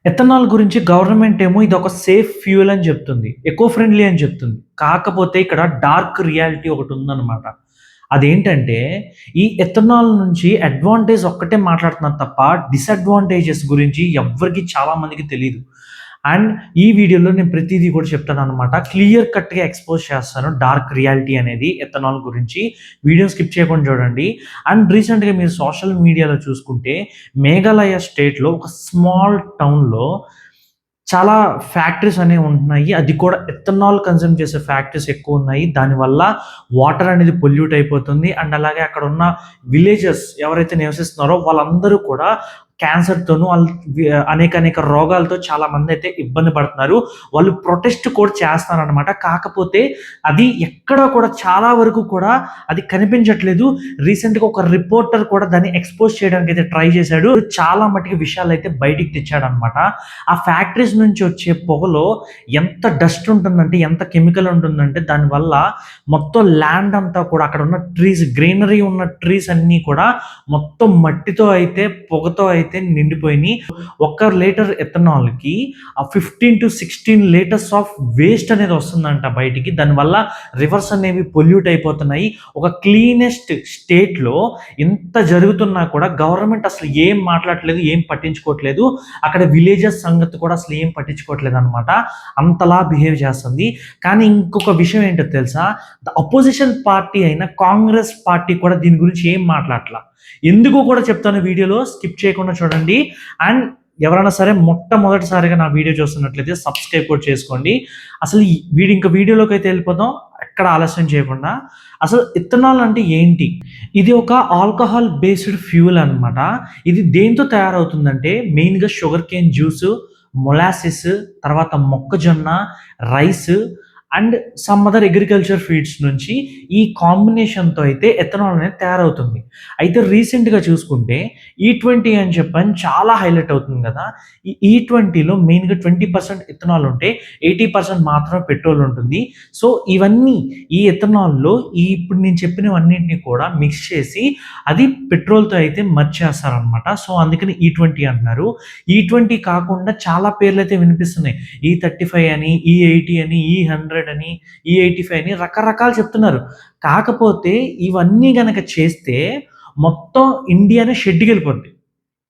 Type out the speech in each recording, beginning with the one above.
Ethanol గురించి government ఏమో ఇదొక సేఫ్ ఫ్యూయల్ అని చెప్తుంది. ఎకో ఫ్రెండ్లీ అని చెప్తుంది. కాకపోతే ఇక్కడ డార్క్ రియాలిటీ ఒకటుందనమాట. అదేంటంటే, ఈ ఎథనాల్ నుంచి అడ్వాంటేజ్ ఒక్కటే మాట్లాడుతున్నారు తప్ప, డిసడ్వాంటేజెస్ గురించి ఎవ్వరికీ చాలా మందికి తెలీదు. అండ్ ఈ వీడియోలో నేను ప్రతీదీ కూడా చెప్తాననమాట. క్లియర్ కట్‌గా ఎక్స్‌పోజ్ చేస్తాను డార్క్ రియాలిటీ అనేది ఎథనాల్ గురించి. వీడియో స్కిప్ చేయకుండా చూడండి. అండ్ రీసెంట్‌గా మీరు సోషల్ మీడియాలో చూసుకుంటే, మేఘాలయ స్టేట్‌లో ఒక స్మాల్ టౌన్‌లో చాలా ఫ్యాక్టరీస్ అనేవి ఉంటున్నాయి. అది కూడా ఎథనాల్ కన్జ్యూమ్ చేసే ఫ్యాక్టరీస్ ఎక్కువున్నాయి. దానివల్ల వాటర్ అనేది పొల్యూట్ అయిపోతుంది. అండ్ అలాగే అక్కడున్న విలేజెస్ ఎవరైతే నివసిస్తున్నారో వాళ్ళందరూ కూడా క్యాన్సర్‌తోను అనేక రోగాలతో చాలామందైతే ఇబ్బంది పడుతున్నారు. వాళ్ళు ప్రొటెస్ట్ కూడా చేస్తున్నారనమాట. కాకపోతే అది ఎక్కడ కూడా చాలా వరకు కూడా అది కనిపించట్లేదు. రీసెంట్‌గా ఒక రిపోర్టర్ కూడా దాన్ని ఎక్స్‌పోజ్ చేయడానికైతే ట్రై చేశాడు. చాలా మటికి విషయాలైతే బయటికి తెచ్చాడనమాట. ఆ ఫ్యాక్టరీస్ నుంచి వచ్చే పొగలో ఎంత డస్ట్ ఉంటుందంటే, ఎంత కెమికల్ ఉంటుందంటే, దానివల్ల మొత్తం ల్యాండ్ అంతా కూడా అక్కడ ఉన్న ట్రీస్, గ్రీనరీ ఉన్న ట్రీస్ అన్నీ కూడా మొత్తం మట్టితో అయితే, పొగతో అయితే నిండిపోయినాయి. ఒక్క లీటర్ ఎథనాల్‌కి 15-16 లీటర్స్ ఆఫ్ వేస్ట్ అనేది వస్తుందంట బయటికి. దానివల్ల రివర్స్ అనేవి పొల్యూట్ అయిపోతున్నాయి. ఒక క్లీనెస్ట్ స్టేట్‌లో ఇంత జరుగుతున్నా కూడా గవర్నమెంట్ అసలు ఏం మాట్లాడట్లేదు, ఏం పట్టించుకోవట్లేదు. అక్కడ విలేజెస్ సంగతి కూడా అసలు ఏం పట్టించుకోవట్లేదనమాట. అంతలా బిహేవ్ చేస్తుంది. కానీ ఇంకొక విషయం ఏంటో తెలుసా? అపోజిషన్ పార్టీ అయిన కాంగ్రెస్ పార్టీ కూడా దీని గురించి ఏం మాట్లాడట్లా. ఎందుకో కూడా చెప్తాను, వీడియోలో స్కిప్ చేయకుండా చూడండి. అండ్ ఎవరైనా సరే మొట్టమొదటిసారిగా నా వీడియో చూస్తున్నట్లయితే సబ్స్క్రైబ్ కూడా చేసుకోండి. అసలు ఇంక వీడియోలోకి అయితే వెళ్ళిపోదాం. ఎక్కడ ఆలస్యం చేయకుండా. అసలు ఇథనాల్ అంటే ఏంటి? ఇది ఒక ఆల్కహాల్ బేస్డ్ ఫ్యూయల్ అనమాట. ఇది దేంతో తయారవుతుందంటే మెయిన్‌గా షుగర్ కేన్ జ్యూసు, మొలాసిస్, తర్వాత మొక్కజొన్న, rice and some other agriculture feeds నుంచి ఈ కాంబినేషన్‌తో అయితే ఎథనాల్ అనేది తయారవుతుంది. అయితే రీసెంట్‌గా చూసుకుంటే E20 అని చెప్పని చాలా హైలైట్ అవుతుంది కదా! ఈ E20లో మెయిన్‌గా 20% ఇథనాల్ ఉంటే 80% మాత్రమే పెట్రోల్ ఉంటుంది. సో, ఇవన్నీ ఈ ఎథనాల్‌లో ఇప్పుడు నేను చెప్పినవన్నిటిని కూడా మిక్స్ చేసి అది పెట్రోల్‌తో అయితే మర్జ్ చేస్తారనమాట. సో, అందుకని E20 అంటున్నారు. E20 కాకుండా చాలా పేర్లయితే వినిపిస్తున్నాయి. E35 అని, E80 అని, E100 అని, E85 అని రకరకాలు చెప్తున్నారు. కాకపోతే ఇవన్నీ గనక చేస్తే మొత్తం ఇండియానే షెడ్‌కెళ్ళిపోద్ది.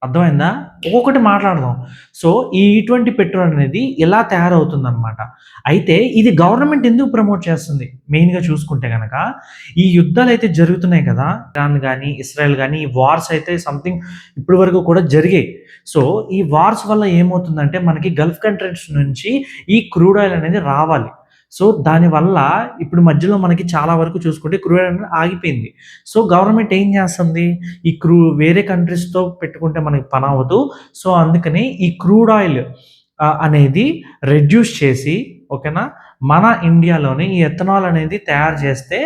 అర్థమైందా? ఒక్కొక్కటి మాట్లాడదాం. సో, ఈ E20 పెట్రోల్ అనేది ఇలా తయారవుతుందనమాట. అయితే ఇది గవర్నమెంట్ ఎందుకు ప్రమోట్ చేస్తుంది? మెయిన్‌గా చూసుకుంటే గనక, ఈ యుద్ధాలైతే జరుగుతున్నాయి కదా! ఇరాన్ గాని, ఇజ్రాయెల్ గాని, ఈ వార్స్ అయితే సంథింగ్ ఇప్పటి వరకు కూడా జరిగాయి. సో, ఈ వార్స్ వల్ల ఏమవుతుందంటే మనకి గల్ఫ్ కంట్రీస్ నుంచి ఈ క్రూడ్ ఆయిల్ అనేది రావాలి. సో, దానివల్ల ఇప్పుడు మధ్యలో మనకి చాలా వరకు చూసుకుంటే క్రూడ్ ఆయిల్ అనేది ఆగిపోయింది. సో, గవర్నమెంట్ ఏం చేస్తుంది? ఈ వేరే కంట్రీస్‌తో పెట్టుకుంటే మనకి పనవ్వదు. సో, అందుకని ఈ క్రూడ్ ఆయిల్ అనేది రెడ్యూస్ చేసి, ఓకేనా, మన ఇండియాలోనే ఈ ఎథనాల్ అనేది తయారు చేస్తే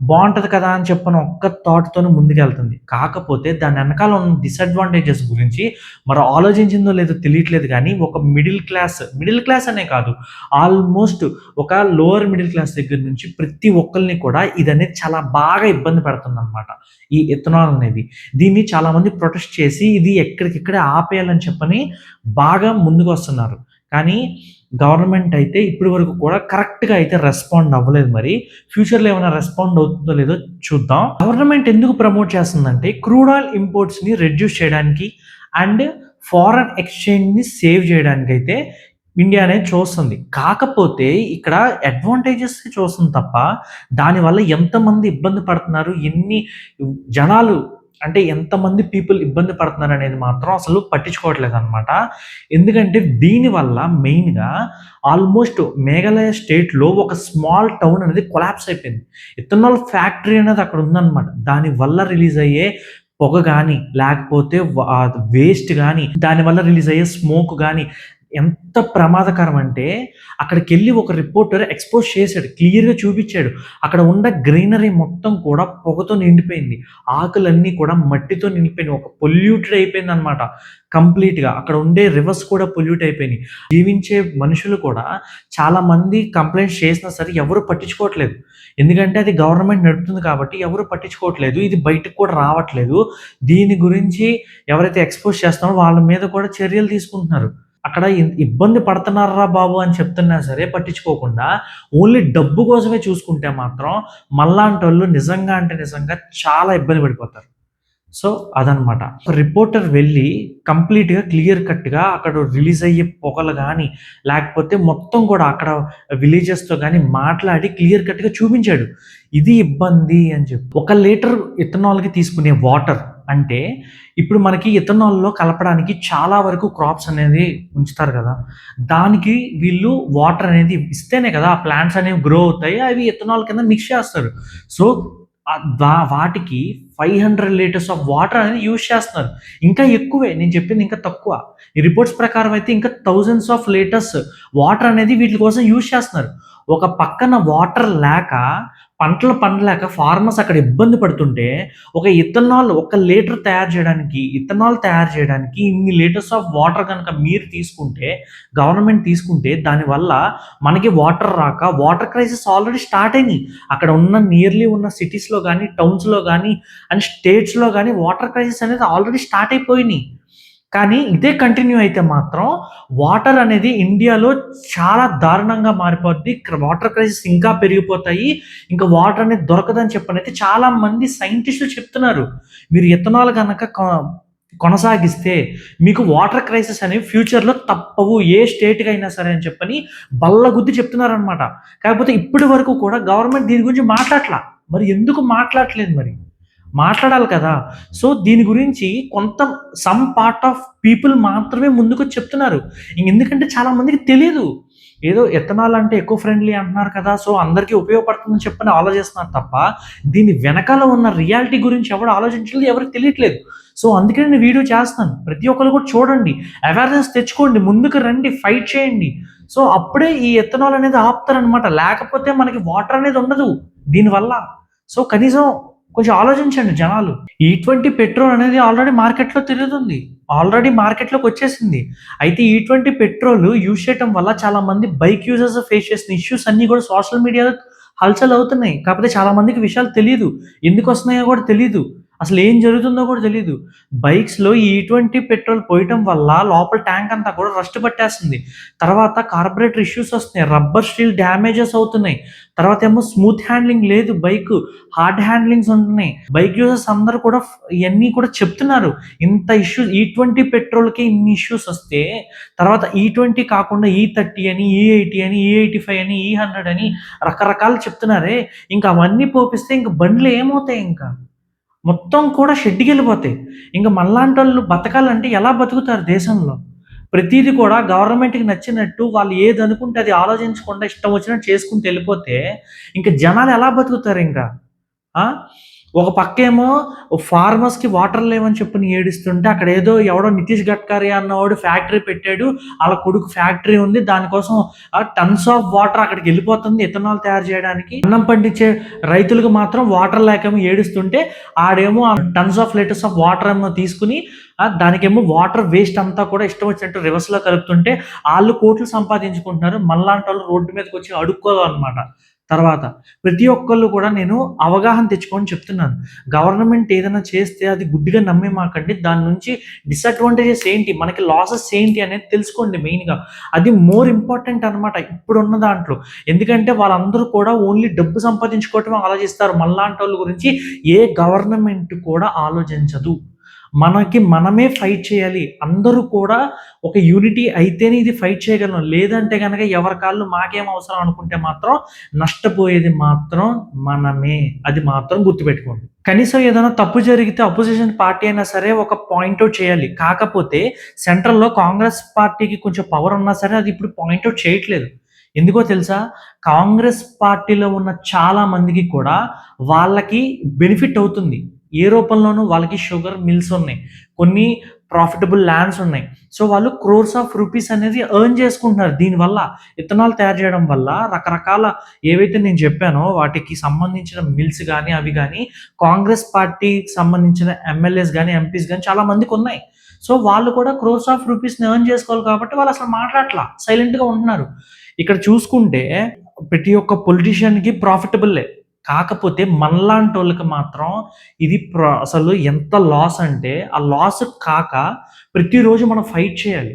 బావుంటది కదా అని చెప్పని ఒక్క థాట్‌తోనే ముందుకెళ్తుంది. కాకపోతే దాని ఎనకాల ఉన్న డిసడ్వాంటేజెస్ గురించి మరి ఆలోచించిందో లేదో తెలియట్లేదు గానీ, ఒక మిడిల్ క్లాస్ అనే కాదు, ఆల్మోస్ట్ ఒక లోవర్ మిడిల్ క్లాస్ దగ్గర నుంచి ప్రతి ఒక్కళ్ళని కూడా ఇదనేది చాలా బాగా ఇబ్బంది పెడుతుందనమాట. ఈ ఎథనాల్ అనేది. దీన్ని చాలామంది ప్రొటెస్ట్ చేసి ఇది ఎక్కడికిక్కడే ఆపేయాలని చెప్పని బాగా ముందుకొస్తున్నారు. కానీ గవర్నమెంట్ అయితే ఇప్పటి వరకు కూడా కరెక్ట్‌గా అయితే రెస్పాండ్ అవ్వలేదు మరి. ఫ్యూచర్‌లో ఏమైనా రెస్పాండ్ అవుతుందో లేదో చూద్దాం. గవర్నమెంట్ ఎందుకు ప్రమోట్ చేస్తుందంటే క్రూడ్ ఆయిల్ ఇంపోర్ట్స్‌ని రెడ్యూస్ చేయడానికి అండ్ ఫారెన్ ఎక్స్‌చేంజ్‌ని సేవ్ చేయడానికైతే ఇండియా అనేది చూస్తుంది. కాకపోతే ఇక్కడ అడ్వాంటేజెస్ చూస్తుంది తప్ప దానివల్ల ఎంతమంది ఇబ్బంది పడుతున్నారు, ఎన్ని జనాలు అంటే ఎంతమంది పీపుల్ ఇబ్బంది పడుతున్నారనేది మాత్రం అసలు పట్టించుకోవట్లేదనమాట. ఎందుకంటే దీనివల్ల మెయిన్‌గా ఆల్మోస్ట్ మేఘాలయ స్టేట్‌లో ఒక స్మాల్ టౌన్ అనేది కొలాప్స్ అయిపోయింది. ఇథనాల్ ఫ్యాక్టరీ అనేది అక్కడ ఉందనమాట. దానివల్ల రిలీజ్ అయ్యే పొగ గాని, లేకపోతే వేస్ట్ గాని, దానివల్ల రిలీజ్ అయ్యే స్మోక్ గాని ఎంత ప్రమాదకరం అంటే అక్కడికెళ్ళి ఒక రిపోర్టర్ ఎక్స్‌పోజ్ చేసాడు. క్లియర్‌గా చూపిచ్చాడు. అక్కడ ఉన్న గ్రీనరీ మొత్తం కూడా పొగతో నిండిపోయింది. ఆకులన్నీ కూడా మట్టితో నిండిపోయినాయి. ఒక పొల్యూటెడ్ అయిపోయిందనమాట కంప్లీట్‌గా. అక్కడ ఉండే రివర్స్ కూడా పొల్యూట్ అయిపోయినాయి. జీవించే మనుషులు కూడా చాలామంది కంప్లెయింట్స్ చేసినా సరే ఎవరు పట్టించుకోవట్లేదు. ఎందుకంటే అది గవర్నమెంట్ నడుపుతుంది కాబట్టి ఎవరు పట్టించుకోవట్లేదు. ఇది బయటకి కూడా రావట్లేదు. దీని గురించి ఎవరైతే ఎక్స్‌పోజ్ చేస్తున్నారో వాళ్ళ మీద కూడా చర్యలు తీసుకుంటున్నారు. అక్కడ ఇబ్బంది పడుతున్నారా బాబు అని చెప్తున్నా సరే పట్టించుకోకుండా ఓన్లీ డబ్బు కోసమే చూసుకుంటే మాత్రం మళ్ళాంటోళ్ళు నిజంగా అంటే నిజంగా చాలా ఇబ్బంది పడిపోతారు. సో అదనమాట. ఒక రిపోర్టర్ వెళ్ళి కంప్లీట్‌గా క్లియర్ కట్‌గా అక్కడ రిలీజ్ అయ్యే పొగలు గాని, లేకపోతే మొత్తం కూడా అక్కడ విలేజెస్‌తో గాని మాట్లాడి క్లియర్ కట్‌గా చూపించాడు. ఇది ఇబ్బంది అని చెప్పి. 1 లీటర్ ఇథనాల్‌కి తీసుకునే వాటర్ అంటే ఇప్పుడు మనకి ఇథనాల్‌లో కలపడానికి చాలా వరకు క్రాప్స్ అనేది ఉంచుతారు కదా! దానికి వీళ్ళు వాటర్ అనేది ఇస్తేనే కదా ఆ ప్లాంట్స్ అనేవి గ్రో అవుతాయి. అవి ఇథనాల్ కింద మిక్స్ చేస్తారు. సో వాటికి 500 లీటర్స్ ఆఫ్ వాటర్ అనేది యూజ్ చేస్తున్నారు. ఇంకా ఎక్కువే. నేను చెప్పింది ఇంకా తక్కువ. ఈ రిపోర్ట్స్ ప్రకారం అయితే ఇంకా థౌసండ్స్ ఆఫ్ లీటర్స్ వాటర్ అనేది వీటి కోసం యూజ్ చేస్తున్నారు. ఒక పక్కన వాటర్ లేక, పంటలు పండలేక ఫార్మర్స్ అక్కడ ఇబ్బంది పడుతుంటే, ఒక లీటర్ ఇథనాల్ తయారు చేయడానికి ఇన్ని లీటర్స్ ఆఫ్ వాటర్ గనక మీరు తీసుకుంటే, గవర్నమెంట్ తీసుకుంటే దానివల్ల మనకి వాటర్ రాక వాటర్ క్రైసిస్ ఆల్రెడీ స్టార్ట్ అయినాయి. అక్కడ నియర్లీ ఉన్న సిటీస్‌లో గాని, టౌన్స్‌లో గాని అండ్ స్టేట్స్‌లో గాని వాటర్ క్రైసిస్ అనేది ఆల్రెడీ స్టార్ట్ అయిపోయినాయి. కానీ ఇదే కంటిన్యూ అయితే మాత్రం వాటర్ అనేది ఇండియాలో చాలా దారుణంగా మారిపోద్ది. వాటర్ క్రైసిస్ ఇంకా పెరిగిపోతాయి. ఇంకా వాటర్ అనేది దొరకదని చెప్పనైతే చాలా మంది సైంటిస్టులు చెప్తున్నారు. మీరు ఇథనాల్ గనక కొనసాగిస్తే మీకు వాటర్ క్రైసిస్ అనేవి ఫ్యూచర్‌లో తప్పవు. ఏ స్టేట్‌కైనా సరే అని చెప్పని బల్లగుద్ది చెప్తున్నారనమాట. కాకపోతే ఇప్పటి వరకు కూడా గవర్నమెంట్ దీని గురించి మాట్లాడట్లా. మరి ఎందుకు మాట్లాడట్లేదు మరి? మాట్లాడాలి కదా! సో, దీని గురించి సమ్ పార్ట్ ఆఫ్ పీపుల్ మాత్రమే ముందుకొచ్చి చెప్తున్నారు. ఎందుకంటే చాలా మందికి తెలీదు. ఏదో ఎథనాల్ అంటే ఎకో ఫ్రెండ్లీ అంటున్నారు కదా! సో, అందరికీ ఉపయోగపడుతుందని చెప్పని ఆలోచిస్తున్నారు తప్ప, దీని వెనకాల ఉన్న రియాలిటీ గురించి ఎవడు ఆలోచించలేదు, ఎవరికీ తెలియట్లేదు. సో, అందుకనే నేను వీడియో చేస్తున్నాను. ప్రతి ఒక్కళ్ళు కూడా చూడండి. అవేర్‌నెస్ తెచ్చుకోండి. ముందుకు రండి. ఫైట్ చేయండి. సో, అప్పుడే ఈ ఎథనాల్ అనేది ఆపుతారనమాట. లేకపోతే మనకి వాటర్ అనేది ఉండదు దీనివల్ల. సో, కనీసం కొంచెం ఆలోచించండి జనాలు. E20 పెట్రోల్ అనేది ఆల్రెడీ మార్కెట్‌లో తిరుగుతుంది. ఆల్రెడీ మార్కెట్‌లోకొచ్చేసింది. అయితే E20 పెట్రోల్ యూజ్ చేయటం వల్ల చాలా మంది బైక్ యూజర్స్ ఫేస్ చేసిన ఇష్యూస్ అన్నీ కూడా సోషల్ మీడియాలో హల్చల్ అవుతున్నాయి. కాకపోతే చాలా మందికి విషయాలు తెలీదు. ఎందుకొస్తున్నాయో కూడా తెలీదు. అసలు ఏం జరుగుతుందో కూడా తెలీదు. బైక్స్‌లో ఈ E20 పెట్రోల్ పోయటం వల్ల లోపల ట్యాంక్ అంతా కూడా రస్ట్ పట్టేస్తుంది. తర్వాత కార్బొరేటర్ ఇష్యూస్ వస్తున్నాయి. రబ్బర్ స్టీల్ డ్యామేజెస్ అవుతున్నాయి. తర్వాతేమో స్మూత్ హ్యాండ్లింగ్ లేదు బైకు. హార్డ్ హ్యాండ్లింగ్స్ ఉంటున్నాయి. బైక్ యూజర్స్ అందరూ కూడా ఇయన్నీ కూడా చెప్తున్నారు. ఇంత E20 పెట్రోల్‌కే ఇన్ని ఇష్యూస్ వస్తే, తర్వాత E20 కాకుండా E30 అని, E80 అని, E85 అని, E100 అని రకరకాలు చెప్తున్నారే. ఇంక అవన్నీ పోపిస్తే ఇంక బండ్లు ఏమవుతాయి ఇంకా? మొత్తం కూడా షెడ్డుకెళ్ళిపోతాయి. ఇంక మనలాంటోళ్ళు బతకాలంటే ఎలా బతుకుతారు దేశంలో? ప్రతీది కూడా గవర్నమెంట్‌కి నచ్చినట్టు వాళ్ళు ఏదనుకుంటే అది ఆలోచించకుండా ఇష్టం వచ్చినట్టు చేసుకుంటూ ఎళ్ళిపోతే, ఇంక జనాలు ఎలా బతుకుతారింక? ఆ! ఒక పక్కేమో ఫార్మర్స్‌కి వాటర్ లేవని చెప్పని ఏడుస్తుంటే, అక్కడేదో ఎవడో 'నితీష్ గడ్కరీ' అన్నవాడు ఫ్యాక్టరీ పెట్టాడు. ఆళ్ళ కొడుకు ఫ్యాక్టరీ ఉంది. దానికోసం టన్స్ ఆఫ్ వాటర్ అక్కడికెళ్ళిపోతుంది ఇథనాల్ తయారు చేయడానికి. అన్నం పండించే రైతులకు మాత్రం వాటర్ లేకేమో ఏడుస్తుంటే, ఆడేమో tons of litres of water ఏమో తీసుకొని దానికేమో వాటర్ వేస్ట్ అంతా కూడా ఇష్టం వచ్చినట్టు రివర్స్‌లో కలుపుతుంటే, ఆళ్ళు కోట్లు సంపాదించుకుంటున్నారు. మనలాంటోళ్ళు రోడ్డు మీదకొచ్చి అడుక్కోవాలనమాట. తర్వాత ప్రతి ఒక్కళ్ళు కూడా నేను అవగాహన తెచ్చుకోమని చెప్తున్నాను. గవర్నమెంట్ ఏదైనా చేస్తే అది గుడ్డిగా నమ్మేమాకండి. దాని నుంచి డిసడ్వాంటేజెస్ ఏంటి? మనకి లాసెస్ ఏంటి అనేది తెలుసుకోండి మెయిన్‌గా. అది మోర్ ఇంపార్టెంట్ అనమాట ఇప్పుడున్న దాంట్లో. ఎందుకంటే వాళ్ళందరూ కూడా ఓన్లీ డబ్బు సంపాదించుకోవటమే ఆలోచిస్తారు. మనలాంటోళ్ళ గురించి ఏ గవర్నమెంట్ కూడా ఆలోచించదు. మనకి మనమే ఫైట్ చేయాలి. అందరూ కూడా ఒక యూనిటీ అయితేనే ఇది ఫైట్ చేయగలం. లేదంటే గనక ఎవరి కాళ్ళు మాకేం అవసరం అనుకుంటే మాత్రం నష్టపోయేది మాత్రం మనమే. అది మాత్రం గుర్తుపెట్టుకోండి. కనీసం ఏదైనా తప్పు జరిగితే అపోజిషన్ పార్టీ అయినా సరే ఒక పాయింట్ ఔట్ చేయాలి. కాకపోతే సెంట్రల్‌లో కాంగ్రెస్ పార్టీకి కొంచెం పవర్ ఉన్నా సరే అది ఇప్పుడు పాయింట్ ఔట్ చేయట్లేదు. ఎందుకో తెలుసా? కాంగ్రెస్ పార్టీలో ఉన్న చాలా మందికి కూడా వాళ్ళకి బెనిఫిట్ అవుతుంది. ఏ రూపంలోనూ వాళ్ళకి షుగర్ మిల్స్ ఉన్నాయి. కొన్ని ప్రాఫిటబుల్ ల్యాండ్స్ ఉన్నాయి. సో, వాళ్ళు క్రోర్స్ ఆఫ్ రూపీస్ అనేది ఎర్న్ చేసుకుంటున్నారు దీనివల్ల. ఇథనాల్ తయారు చేయడం వల్ల రకరకాల ఏవైతే నేను చెప్పానో వాటికి సంబంధించిన మిల్స్ గాని, అవి గాని కాంగ్రెస్ పార్టీకి సంబంధించిన ఎమ్మెల్యేస్ గాని, ఎంపీస్ గాని చాలా మందికున్నాయి. సో, వాళ్ళు కూడా క్రోర్స్ ఆఫ్ రూపీస్‌ని ఎర్న్ చేసుకోవాలి కాబట్టి వాళ్ళు అసలు మాట్లాడట్లా. సైలెంట్‌గా ఉంటున్నారు. ఇక్కడ చూసుకుంటే ప్రతి ఒక్క పొలిటీషియన్‌కి ప్రాఫిటబుల్లే. కాకపోతే మనలాంటోళ్ళకి మాత్రం ఇది అసలు ఎంత లాస్ అంటే, ఆ లాస్ కాక ప్రతిరోజు మనం ఫైట్ చేయాలి.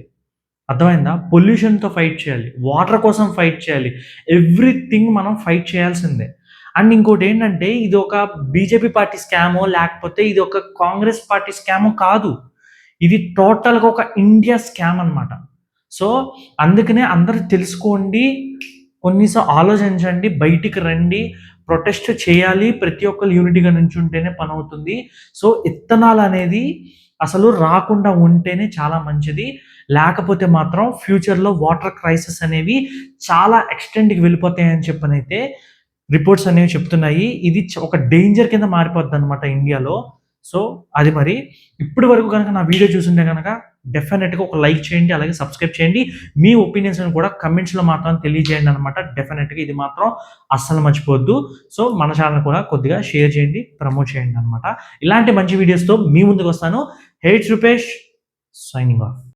అర్థమైందా? పొల్యూషన్‌తో ఫైట్ చేయాలి. వాటర్ కోసం ఫైట్ చేయాలి. ఎవ్రీథింగ్ మనం ఫైట్ చేయాల్సిందే. అండ్ ఇంకోటేంటంటే ఇది ఒక బీజేపీ పార్టీ స్కామో, లేకపోతే ఇది ఒక కాంగ్రెస్ పార్టీ స్కామో కాదు. ఇది టోటల్‌గా ఒక ఇండియా స్కామ్ అనమాట. సో, అందుకనే అందరూ తెలుసుకోండి. ఆలోచించండి. బయటికి రండి. ప్రొటెస్ట్ చేయాలి. ప్రతి ఒక్కళ్ళు యూనిటీగా నుంచుంటేనే పనవుతుంది. సో, ఇత్తనాలనేది అసలు రాకుండా ఉంటేనే చాలా మంచిది. లేకపోతే మాత్రం ఫ్యూచర్‌లో వాటర్ క్రైసిస్ అనేవి చాలా ఎక్స్‌టెంట్‌కి వెళ్ళిపోతాయని చెప్పనైతే రిపోర్ట్స్ అనేవి చెప్తున్నాయి. ఇది ఒక డేంజర్ కింద మారిపోద్దనమాట ఇండియాలో. సో, అది మరి. ఇప్పటి వరకు గనక నా వీడియో చూసుంటే గనక డెఫినెట్‌గా ఒక లైక్ చేయండి. అలాగే సబ్స్క్రైబ్ చేయండి. మీ ఒపీనియన్స్‌ని కూడా కామెంట్స్‌లో మాత్రం తెలియజేయండి అనమాట. డెఫినెట్‌గా ఇది మాత్రం అస్సలు మర్చిపోవద్దు. సో, మన ఛానెల్ కూడా కొద్దిగా షేర్ చేయండి, ప్రమోట్ చేయండి అనమాట. ఇలాంటి మంచి వీడియోస్‌తో మీ ముందుకొస్తాను. It's Rupesh signing of.